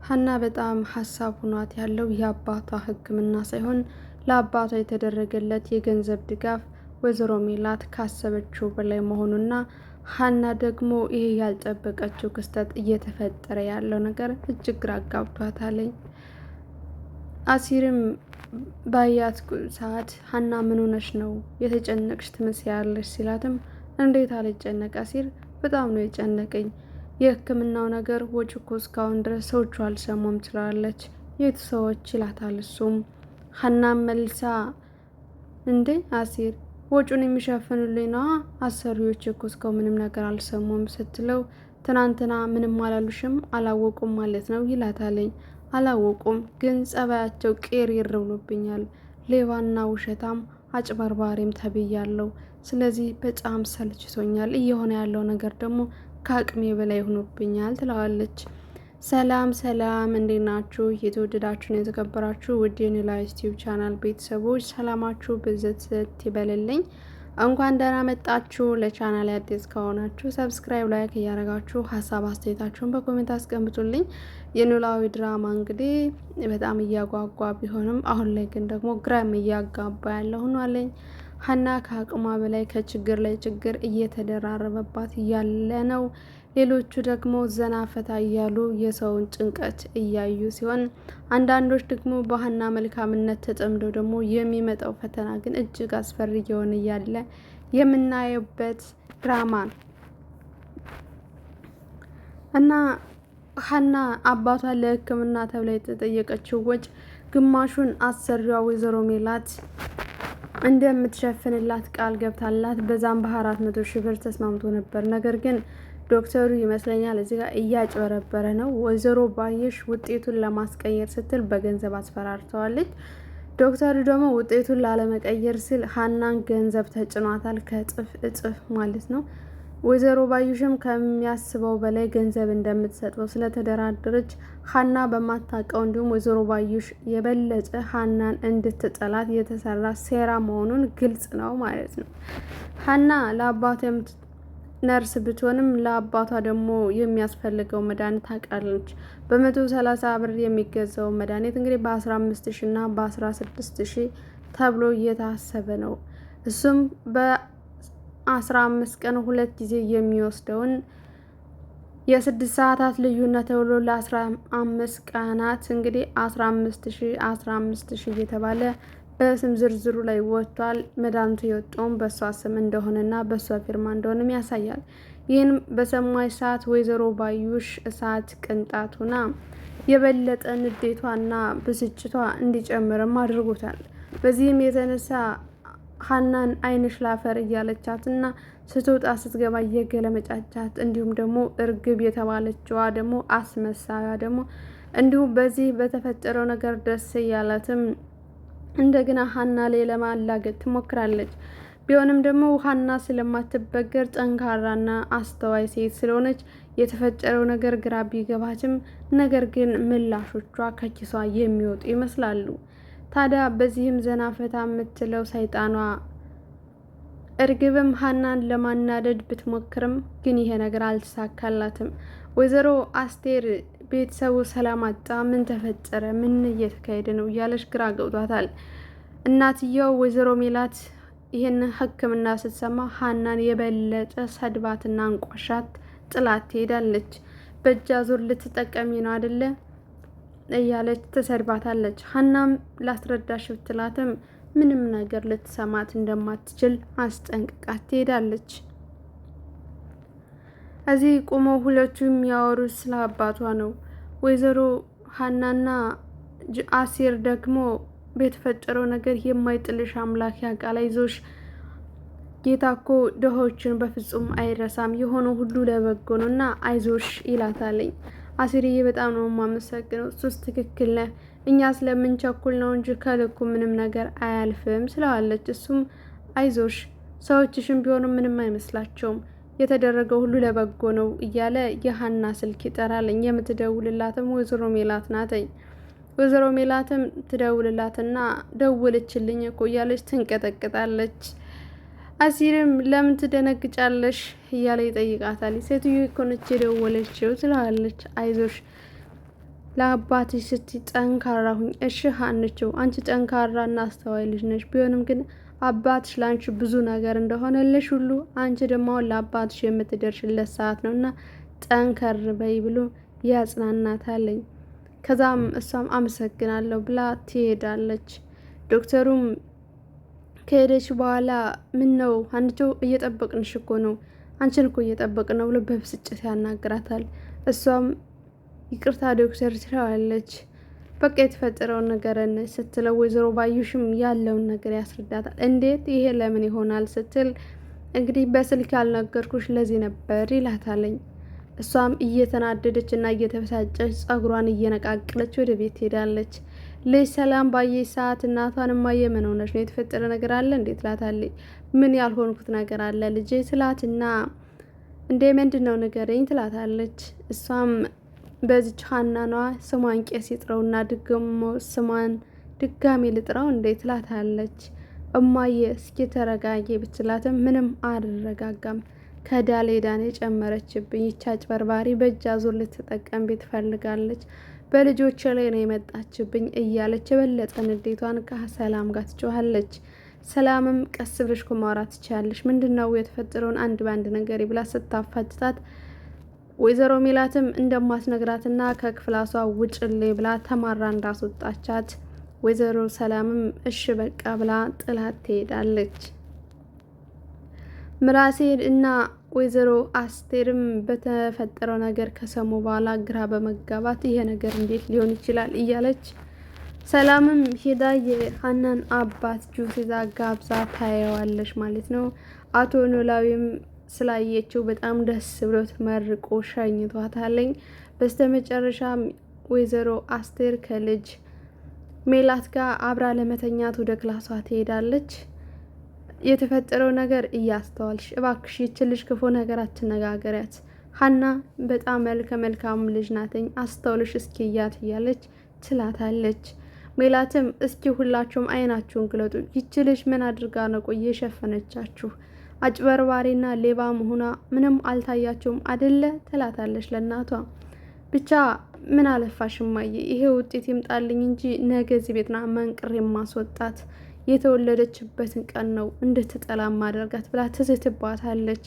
ሀና በጣም ሀሳብ ሆኗት ያለው የአባቷ ሕክምና ሳይሆን ለአባቷ የተደረገለት የገንዘብ ድጋፍ ወይዘሮ ሜላት ካሰበችው በላይ መሆኑና ሀና ደግሞ ይሄ ያልጠበቀችው ክስተት እየተፈጠረ ያለው ነገር እጅግ ግራ አጋብቷታለኝ። አሲርም ባያት ሰዓት ሀና ምን ሆነሽ ነው የተጨነቅሽ ትመስያለሽ ሲላትም እንዴት አልጨነቅ አሲር በጣም ነው የጨነቀኝ የህክምናው ነገር ወጪ እኮ እስካሁን ድረስ ሰዎቹ አልሰሙም ትላለች። የቱ ሰዎች ይላታል እሱም። ሀናም መልሳ እንዴ አሲር ወጪውን የሚሸፍኑልኝ ነዋ አሰሪዎች እኮ እስካሁን ምንም ነገር አልሰሙም ስትለው ትናንትና ምንም አላሉሽም አላወቁም ማለት ነው ይላታለኝ። አላወቁም ግን ጸባያቸው ቄሪር ብሎብኛል ሌባና ውሸታም አጭበርባሪም ተብያለሁ። ስለዚህ በጣም ሰልችቶኛል እየሆነ ያለው ነገር ደግሞ ከአቅሜ በላይ ሆኖብኛል ትለዋለች። ሰላም ሰላም እንዴት ናችሁ? የተወደዳችሁን የተከበራችሁ ውድ የኖላዊ ዩቲዩብ ቻናል ቤተሰቦች ሰላማችሁ ብዝት ይበልልኝ። እንኳን ደህና መጣችሁ። ለቻናል አዲስ ከሆናችሁ ሰብስክራይብ፣ ላይክ እያደረጋችሁ ሀሳብ አስተያየታችሁን በኮሜንት አስቀምጡልኝ። የኖላዊ ድራማ እንግዲህ በጣም እያጓጓ ቢሆንም አሁን ላይ ግን ደግሞ ግራም እያጋባ ያለ ሆኗለኝ። ሀና ከአቅሟ በላይ ከችግር ላይ ችግር እየተደራረበባት ያለ ነው። ሌሎቹ ደግሞ ዘና ፈታ እያሉ የሰውን ጭንቀት እያዩ ሲሆን፣ አንዳንዶች ደግሞ በሀና መልካምነት ተጠምደው ደግሞ የሚመጣው ፈተና ግን እጅግ አስፈሪ እየሆነ እያለ የምናየውበት ድራማ ነው እና ሀና አባቷ ለሕክምና ተብላ የተጠየቀችው ወጪ ግማሹን አሰሪዋ ወይዘሮ ሜላት እንደምትሸፍንላት ቃል ገብታላት በዛም በ400,000 ብር ተስማምቶ ነበር። ነገር ግን ዶክተሩ ይመስለኛል እዚህ ጋር እያጭበረበረ ነው። ወይዘሮ ባየሽ ውጤቱን ለማስቀየር ስትል በገንዘብ አስፈራርተዋለች። ዶክተሩ ደግሞ ውጤቱን ላለመቀየር ሲል ሀናን ገንዘብ ተጭኗታል፣ ከእጥፍ እጥፍ ማለት ነው። ወይዘሮ ባዩሽም ከሚያስበው በላይ ገንዘብ እንደምትሰጠው ስለተደራደረች ሀና በማታውቀው እንዲሁም ወይዘሮ ባዩሽ የበለጠ ሀናን እንድትጠላት የተሰራ ሴራ መሆኑን ግልጽ ነው ማለት ነው። ሀና ለአባቷ ነርስ ብትሆንም ለአባቷ ደግሞ የሚያስፈልገው መድኃኒት ታውቃለች። በ130 ብር የሚገዛው መድኃኒት እንግዲህ በ15,000 እና በ16,000 ተብሎ እየታሰበ ነው። እሱም በ15 ቀን 2 ጊዜ የሚወስደውን የ6 ሰዓታት ልዩነት ተብሎ ለ15 ቀናት እንግዲህ 15,000 እየተባለ በስም ዝርዝሩ ላይ ወጥቷል። መድኃኒቱ የወጣውም በእሷ ስም እንደሆነና በእሷ ፊርማ እንደሆነም ያሳያል። ይህን በሰማች ሰዓት ወይዘሮ ባዩሽ እሳት ቅንጣቱና የበለጠ ንዴቷና ብስጭቷ እንዲጨምርም አድርጎታል። በዚህም የተነሳ ሀናን አይንሽ ላፈር እያለቻትና ስትወጣ ስትገባ እየገለመጫቻት እንዲሁም ደግሞ እርግብ የተባለችዋ ደግሞ አስመሳያ ደግሞ እንዲሁም በዚህ በተፈጠረው ነገር ደስ እያላትም እንደገና ሀና ላይ ለማላገጥ ትሞክራለች። ቢሆንም ደግሞ ሀና ስለማትበገር ጠንካራና አስተዋይ ሴት ስለሆነች የተፈጠረው ነገር ግራ ቢገባትም ነገር ግን ምላሾቿ ከኪሷ የሚወጡ ይመስላሉ። ታዲያ በዚህም ዘና ፈታ የምትለው ሰይጣኗ እርግብም ሀናን ለማናደድ ብትሞክርም ግን ይሄ ነገር አልተሳካላትም። ወይዘሮ አስቴር ቤተሰቡ ሰላም አጣ፣ ምን ተፈጠረ፣ ምን እየተካሄደ ነው እያለች ግራ ገብቷታል። እናትየው ወይዘሮ ሜላት ይህን ሕክምና ስትሰማ ሀናን የበለጠ ሰድባትና አንቋሻት ጥላት ትሄዳለች። በእጅ አዙር ልትጠቀሚ ነው አደለ እያለች ትሰድባታለች። ሀናም ላስረዳሽ ብትላትም ምንም ነገር ልትሰማት እንደማትችል አስጠንቅቃት ትሄዳለች። እዚህ ቆመው ሁለቱም የሚያወሩት ስለ አባቷ ነው። ወይዘሮ ሀናና አሲር ደግሞ በተፈጠረው ነገር የማይጥልሽ አምላክ ያውቃል፣ አይዞሽ ጌታ እኮ ድሆችን በፍጹም አይረሳም፣ የሆነ ሁሉ ለበጎ ነው እና አይዞሽ ይላታለኝ። አሲርዬ በጣም ነው የማመሰግነው፣ እሱስ ትክክል ነህ፣ እኛ ስለምንቸኩል ነው እንጂ ከልኩ ምንም ነገር አያልፍም ስለዋለች። እሱም አይዞሽ ሰዎችሽም ቢሆኑ ምንም አይመስላቸውም፣ የተደረገው ሁሉ ለበጎ ነው እያለ የሀና ስልክ ይጠራልኝ። የምትደውልላትም ወይዘሮ ሜላት ናተኝ። ወይዘሮ ሜላትም ትደውልላትና ደውልችልኝ እኮ እያለች ትንቀጠቅጣለች። አሲርም ለምን ትደነግጫለሽ እያለ ይጠይቃታል። ሴትዮ እኮ ነች የደወለችው ትለዋለች። አይዞሽ ለአባትሽ ስትይ ጠንካራ ሁኝ። እሺ ሀንቾ አንቺ ጠንካራ እና አስተዋይ ልጅ ነሽ። ቢሆንም ግን አባትሽ ለአንቺ ብዙ ነገር እንደሆነልሽ ሁሉ አንቺ ደግሞ ለአባትሽ የምትደርሽለት ሰዓት ነው እና ጠንከር በይ ብሎ ያጽናናታለኝ። ከዛም እሷም አመሰግናለሁ ብላ ትሄዳለች። ዶክተሩም ከሄደች በኋላ ምን ነው ሀንቾ እየጠበቅንሽ እኮ ነው፣ አንቺን እኮ እየጠበቅን ነው ብሎ በብስጭት ያናግራታል። እሷም ይቅርታ ዶክተር ትለዋለች። በቃ የተፈጠረውን ነገርን ስትለው ወይዘሮ ባዩሽም ያለውን ነገር ያስረዳታል። እንዴት ይሄ ለምን ይሆናል ስትል እንግዲህ በስልክ ያልነገርኩሽ ለዚህ ነበር ይላታለኝ። እሷም እየተናደደች እና እየተበሳጨች ጸጉሯን እየነቃቀለች ወደ ቤት ሄዳለች። ልጅ ሰላም ባየች ሰዓት እናቷን እማዬ ምን ሆነች ነው? የተፈጠረ ነገር አለ እንዴት ትላታለች። ምን ያልሆንኩት ነገር አለ ልጄ ትላትና እንዴ ምንድን ነው ንገረኝ ትላታለች። እሷም በዚች ሀናኗ ስሟን ቄስ ይጥረውና ድግሞ ስሟን ድጋሚ ልጥራው እንዴ ትላታለች። እማዬ እስኪ ተረጋጊ ብትላትም ምንም አልረጋጋም። ከዳሌዳን የጨመረችብኝ ይቻ አጭበርባሪ በእጅ አዙር ልትጠቀም ቤት ትፈልጋለች፣ በልጆች ላይ ነው የመጣችብኝ እያለች የበለጠ ንዴቷን ከሰላም ጋር ትጮኻለች። ሰላምም ቀስ ብለሽ እኮ ማውራት ትችያለሽ፣ ምንድነው የተፈጠረውን አንድ በአንድ ነገር ብላ ስታፋጭታት ወይዘሮ ሜላትም እንደማትነግራትና ከክፍላሷ ውጭልኝ ብላ ተማራ እንዳስወጣቻት ወይዘሮ ሰላምም እሺ በቃ ብላ ጥላት ትሄዳለች። ምራሴን እና ወይዘሮ አስቴርም በተፈጠረው ነገር ከሰሙ በኋላ ግራ በመጋባት ይሄ ነገር እንዴት ሊሆን ይችላል እያለች ሰላምም ሄዳ የሀናን አባት ጁስ ይዛ ጋብዛ ታየዋለች ማለት ነው። አቶ ኖላዊም ስላየችው በጣም ደስ ብሎት መርቆ ሸኝቷታለኝ። በስተመጨረሻም ወይዘሮ አስቴር ከልጅ ሜላት ጋር አብራ ለመተኛት ወደ ክላሷ ትሄዳለች። የተፈጠረው ነገር እያስተዋልሽ እባክሽ ይችን ልጅ ክፉ ነገር አትነጋገሪያት፣ ሀና በጣም መልካም ልጅ ናትኝ፣ አስተውልሽ እስኪ እያት እያለች ትላታለች። ሜላትም እስኪ ሁላችሁም አይናችሁን ግለጡ፣ ይች ልጅ ምን አድርጋ ነው ቆየ የሸፈነቻችሁ? አጭበርባሪና ሌባ መሆኗ ምንም አልታያችሁም አደለ? ትላታለች ለእናቷ። ብቻ ምን አለፋሽ እማዬ ይሄ ውጤት ይምጣልኝ እንጂ ነገ እዚህ ቤትና መንቅር የማስወጣት የተወለደችበትን ቀን ነው እንድትጠላ ማደርጋት ብላ ትዝትባታለች።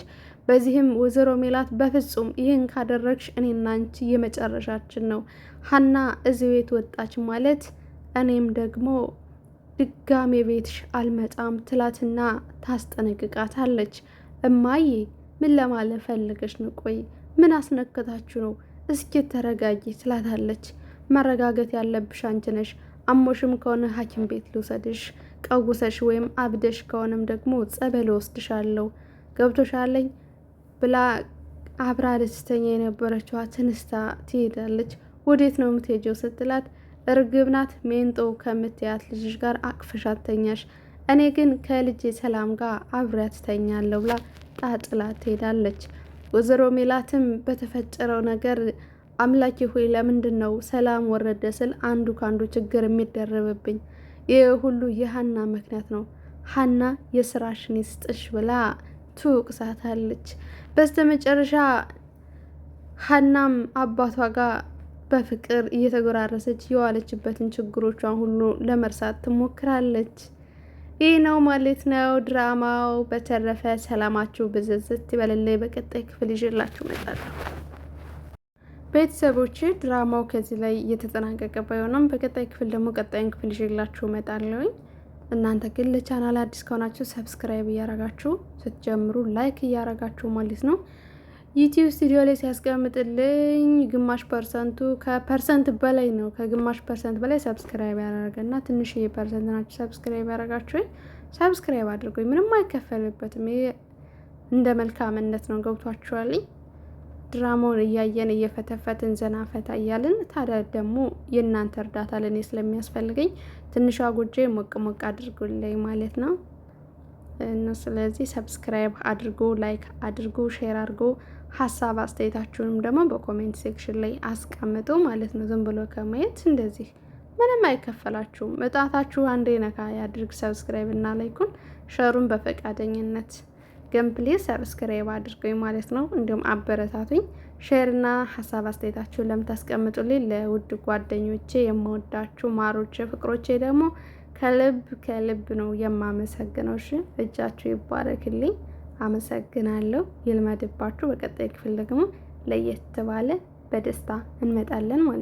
በዚህም ወይዘሮ ሜላት በፍጹም ይህን ካደረግሽ እኔና አንቺ የመጨረሻችን ነው፣ ሀና እዚህ ቤት ወጣች ማለት እኔም ደግሞ ድጋሜ ቤትሽ አልመጣም ትላትና ታስጠነቅቃታለች። እማዬ ምን ለማለት ፈልገሽ ነው? ቆይ ምን አስነክታችሁ ነው? እስኪ ተረጋጊ ትላታለች። መረጋገት ያለብሽ አንቺ ነሽ። አሞሽም ከሆነ ሐኪም ቤት ልውሰድሽ፣ ቀውሰሽ ወይም አብደሽ ከሆነም ደግሞ ጸበል ወስድሻለሁ፣ ገብቶሻለኝ ብላ አብራ ደስተኛ የነበረችዋ ትንስታ ትሄዳለች። ወዴት ነው የምትሄጂው ስትላት እርግብ ናት ሜንጦ ከምትያት ልጅሽ ጋር አቅፈሻት ተኛሽ፣ እኔ ግን ከልጄ ሰላም ጋር አብሬያት ተኛለሁ ብላ ጣጥላት ትሄዳለች። ወይዘሮ ሜላትም በተፈጠረው ነገር አምላኬ ሆይ ለምንድን ነው ሰላም ወረደ ስል አንዱ ካንዱ ችግር የሚደረብብኝ? ይህ ሁሉ የሀና ምክንያት ነው። ሀና የስራሽን ይስጥሽ ብላ ትወቅሳታለች። በስተመጨረሻ ሀናም አባቷ ጋር በፍቅር እየተጎራረሰች የዋለችበትን ችግሮቿን ሁሉ ለመርሳት ትሞክራለች። ይህ ነው ማለት ነው ድራማው። በተረፈ ሰላማችሁ ብዝዝት ይበልልኝ። በቀጣይ ክፍል ይዤላችሁ እመጣለሁ። ቤተሰቦች ድራማው ከዚህ ላይ እየተጠናቀቀ ባይሆንም በቀጣይ ክፍል ደግሞ ቀጣይን ክፍል ይዤላችሁ እመጣለሁኝ። እናንተ ግን ለቻናል አዲስ ከሆናችሁ ሰብስክራይብ እያረጋችሁ ስትጀምሩ ላይክ እያረጋችሁ ማለት ነው። ዩቲዩብ ስቱዲዮ ላይ ሲያስቀምጥልኝ ግማሽ ፐርሰንቱ ከፐርሰንት በላይ ነው። ከግማሽ ፐርሰንት በላይ ሰብስክራይብ ያደረገና ትንሽዬ ፐርሰንት ናችሁ ሰብስክራይብ ያደረጋችሁ። ሰብስክራይብ አድርጉኝ፣ ምንም አይከፈልበትም። ይሄ እንደ መልካምነት ነው። ገብቷችኋልኝ? ድራማውን እያየን እየፈተፈትን ዘና ፈታ እያልን ታዲያ ደግሞ የእናንተ እርዳታ ለእኔ ስለሚያስፈልገኝ ትንሿ ጎጆ ሞቅ ሞቅ አድርጉልኝ ማለት ነው። ስለዚህ ሰብስክራይብ አድርጎ ላይክ አድርጎ ሼር አድርጎ ሀሳብ አስተያየታችሁንም ደግሞ በኮሜንት ሴክሽን ላይ አስቀምጡ ማለት ነው። ዝም ብሎ ከማየት እንደዚህ ምንም አይከፈላችሁም። እጣታችሁ አንዴ ነካ ያድርግ ሰብስክራይብ እና ላይኩን ሸሩን በፈቃደኝነት ግን ፕሊዝ ሰብስክራይብ አድርገኝ ማለት ነው። እንዲሁም አበረታቱኝ። ሼር እና ሀሳብ አስተያየታችሁን ለምታስቀምጡልኝ ለውድ ጓደኞቼ የምወዳችሁ ማሮቼ ፍቅሮቼ ደግሞ ከልብ ከልብ ነው የማመሰግነው። እሺ እጃችሁ ይባረክልኝ። አመሰግናለሁ። ይልመድባችሁ። በቀጣይ ክፍል ደግሞ ለየት ባለ በደስታ እንመጣለን ማለት ነው።